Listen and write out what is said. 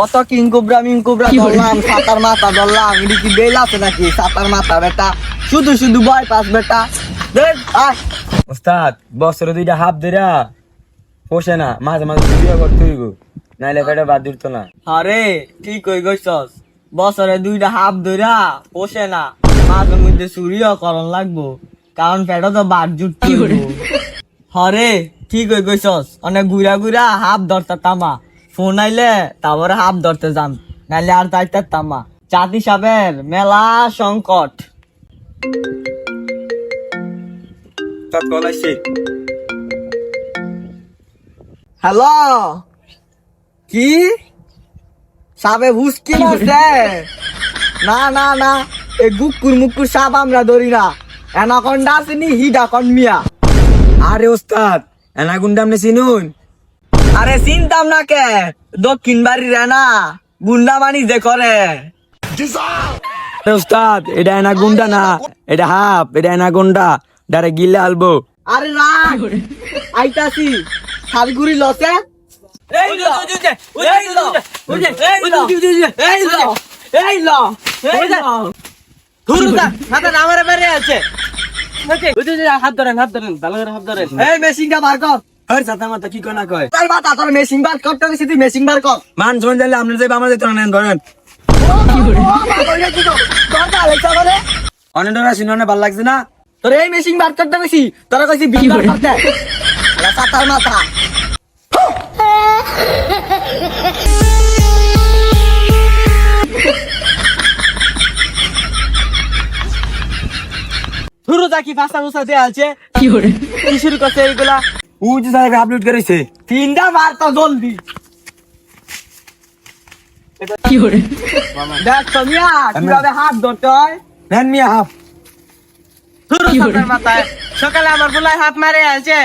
কত কিংকুবরা মিংকুবরা ধরলাম, সাতার মাথা ধরলাম, এটি কি বেল আছে নাকি? সাতার মাথা বেটা, শুধু শুধু ভয় পাস বেটা। দেখ আয় ওস্তাদ বছরে 2টা হাফ ধরা পোষে না, মাঝে মাঝে ভিডিও করতে হইব, নাইলে পেটে বাদ দিত না। আরে ঠিক কই গইছস, বছরে 2টা হাফ ধইরা পোষে না, মাঝে মধ্যে চুরিও করন লাগবো, কারণ পেটে তো বাদ জুটতে হইব। হরে ঠিক কই গইছস, অনেক ঘুরা ঘুরা হাফ ধরতা তামা, ফোন আইলে তারপরে হাফ ধরতে যাম, নাইলে আর যাইতে তামা। জাতি সাহেবের মেলা সংকট। ওস্তাদ কল আইছে। হ্যালো, কি সাবে হুসকি মারছে? না না না, এই গুকুর মুকুর সাপ আমরা ধরি না, এনাকন্ডা আসেনি হিডাকন মিয়া। আরে ওস্তাদ এনাগুন্ডা আপনি চিনুন? আরে চিনতাম না কে, দক্ষিণ বাড়ির না গুন্ডা মানি যে করে। আরে ওস্তাদ এটা এনাগুন্ডা না, এটা হাফ, এটা এনাগুন্ডা, ডাইরেক্ট গিলে আলবো। আরে রাগ আইতাছি, শালগুড়ি লসে এই লো এই লো এই লো এই লো এই লো এই লো ধুরুদা মাথা নামারে বেরে আছে। হাত ধরেন ভালো করে হাত ধরেন। এই মেশিনটা বার কর। আরে সাতা মাতা কি কোনা কয়? তার মাথা তোর মেশিন বার করতে গেছিস, তুই মেশিন বার কর। মান শুন যাইলে আপনার যাইবে আমার যাইতে না, ধরেন। অনেক ডরা শুনে অনেক ভালো লাগছে না? তোর এই মেশিন বার করতে গেছি, তোরা কইছি বিল বার করতে। সাতার মাথা শুরু থাকি ভাষা ভুষা দেয়া আছে, কি শুরু করছে এইগুলা? উজ সাহেব আপলোড করেছে। 3টা বার তো জলদি দেখ তো মিয়া কিভাবে হাত ধরতে হয়। নেন মিয়া হাফ। শুরু সাতার মাথায়, সকালে আমার বলাই হাত মারে আছে,